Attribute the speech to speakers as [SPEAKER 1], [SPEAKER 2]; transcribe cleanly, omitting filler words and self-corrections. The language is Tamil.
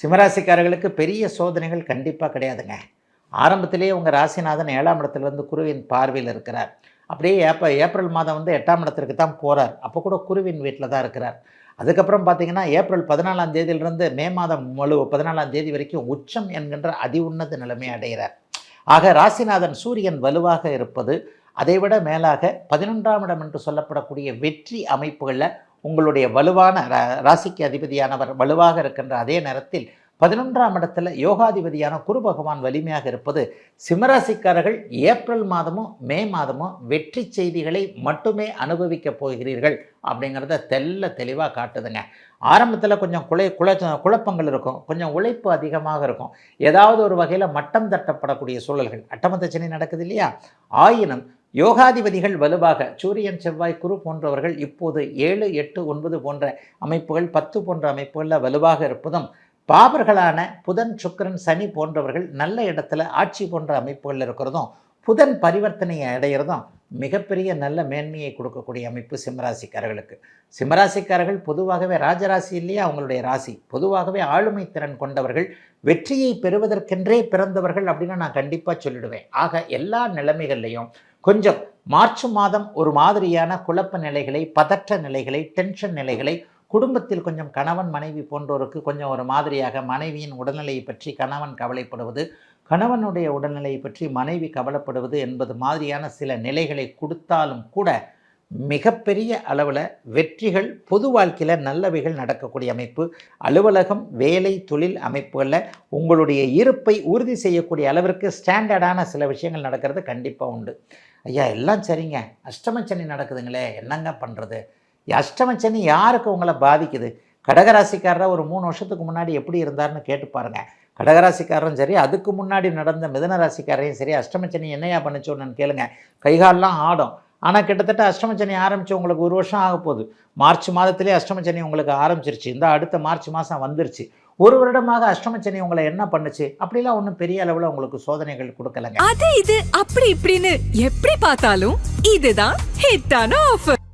[SPEAKER 1] சிம்மராசிக்காரர்களுக்கு பெரிய சோதனைகள் கண்டிப்பாக கிடையாதுங்க. ஆரம்பத்திலேயே உங்கள் ராசிநாதன் 7ஆம் இடத்துலேருந்து குருவின் பார்வையில் இருக்கிறார். அப்படியே ஏப்ரல் மாதம் வந்து 8ஆம் இடத்திற்கு தான் போகிறார். அப்போ கூட குருவின் வீட்டில் தான் இருக்கிறார். அதுக்கப்புறம் பார்த்தீங்கன்னா ஏப்ரல் 14ஆம் தேதியிலிருந்து மே மாதம் 14ஆம் தேதி வரைக்கும் உச்சம் என்கின்ற அதி உன்னத நிலைமையை அடைகிறார். ஆக ராசிநாதன் சூரியன் வலுவாக இருப்பது, அதைவிட மேலாக 11ஆம் இடம் என்று சொல்லப்படக்கூடிய வெற்றி அமைப்புகளில் உங்களுடைய வலுவான ராசிக்கு அதிபதியானவர் வலுவாக இருக்கின்ற அதே நேரத்தில் 11ஆம் இடத்துல யோகாதிபதியான குரு பகவான் வலிமையாக இருப்பது, சிம்மராசிக்காரர்கள் ஏப்ரல் மாதமும் மே மாதமும் வெற்றி செய்திகளை மட்டுமே அனுபவிக்கப் போகிறீர்கள் அப்படிங்கிறத தெளிவாக காட்டுதுங்க. ஆரம்பத்தில் கொஞ்சம் குழப்பங்கள் இருக்கும், கொஞ்சம் உழைப்பு அதிகமாக இருக்கும், ஏதாவது ஒரு வகையில் மட்டம் தட்டப்படக்கூடிய சூழல்கள், அட்டமத்த சனி நடக்குது இல்லையா? ஆயினும் யோகாதிபதிகள் வலுவாக சூரியன் செவ்வாய் குரு போன்றவர்கள் இப்போது 7, 8, 9 போன்ற அமைப்புகள் 10 போன்ற அமைப்புகளில் வலுவாக இருப்பதும், பாபர்களான புதன் சுக்கிரன் சனி போன்றவர்கள் நல்ல இடத்துல ஆட்சி போன்ற அமைப்புகளில் இருக்கிறதும், புதன் பரிவர்த்தனையை அடைகிறதும் மிகப்பெரிய நல்ல மேன்மையை கொடுக்கக்கூடிய அமைப்பு சிம்மராசிக்காரர்களுக்கு. சிம்மராசிக்காரர்கள் பொதுவாகவே ராஜராசி இல்லையா அவங்களுடைய ராசி, பொதுவாகவே ஆளுமை திறன் கொண்டவர்கள், வெற்றியை பெறுவதற்கென்றே பிறந்தவர்கள் அப்படின்னு நான் கண்டிப்பாக சொல்லிடுவேன். ஆக எல்லா நிலைமைகள்லையும் கொஞ்சம் மார்ச் மாதம் ஒரு மாதிரியான குழப்ப நிலைகளை, பதற்ற நிலைகளை, டென்ஷன் நிலைகளை, குடும்பத்தில் கொஞ்சம் கணவன் மனைவி போன்றோருக்கு கொஞ்சம் ஒரு மாதிரியாக மனைவியின் உடல்நிலையை பற்றி கணவன் கவலைப்படுவது, கணவனுடைய உடல்நிலையை பற்றி மனைவி கவலைப்படுவது என்பது மாதிரியான சில நிலைகளை கொடுத்தாலும் கூட மிகப்பெரிய அளவில் வெற்றிகள், பொது வாழ்க்கையில் நல்லவைகள் நடக்கக்கூடிய அமைப்பு, அலுவலகம் வேலை தொழில் அமைப்புகளில் உங்களுடைய இருப்பை உறுதி செய்யக்கூடிய அளவிற்கு ஸ்டாண்டர்டான சில விஷயங்கள் நடக்கிறது கண்டிப்பாக உண்டு. ஐயா எல்லாம் சரிங்க, அஷ்டமச்சனி நடக்குதுங்களே, என்னங்க பண்ணுறது? அஷ்டமச்சனி யாருக்கு உங்களை பாதிக்குது? கடகராசிக்காரராக ஒரு 3 வருஷத்துக்கு முன்னாடி எப்படி இருந்தார்னு கேட்டு பாருங்கள். கடகராசிக்காரரும் சரி, அதுக்கு முன்னாடி நடந்த மிதன ராசிக்காரையும் சரி, அஷ்டமச்சனி என்னையா பண்ணிச்சோன்னு கேளுங்க, கைகாலெலாம் ஆடும். ஆனால் கிட்டத்தட்ட அஷ்டமச்சனி ஆரம்பித்து உங்களுக்கு 1 வருஷம் ஆக போகுது. மார்ச் மாதத்திலே அஷ்டமச்சனி உங்களுக்கு ஆரம்பிச்சிருச்சு, இந்த அடுத்த மார்ச் மாதம் வந்துருச்சு. 1 வருடமாக அஷ்டமச்சனி உங்களை என்ன பண்ணுச்சு? அப்படிலாம் ஒன்றும் பெரிய அளவில் உங்களுக்கு சோதனைகள் கொடுக்கலங்க.
[SPEAKER 2] அது இது அப்படி இப்படின்னு எப்படி பார்த்தாலும் இதுதான் ஹிட்டான ஆஃபர்.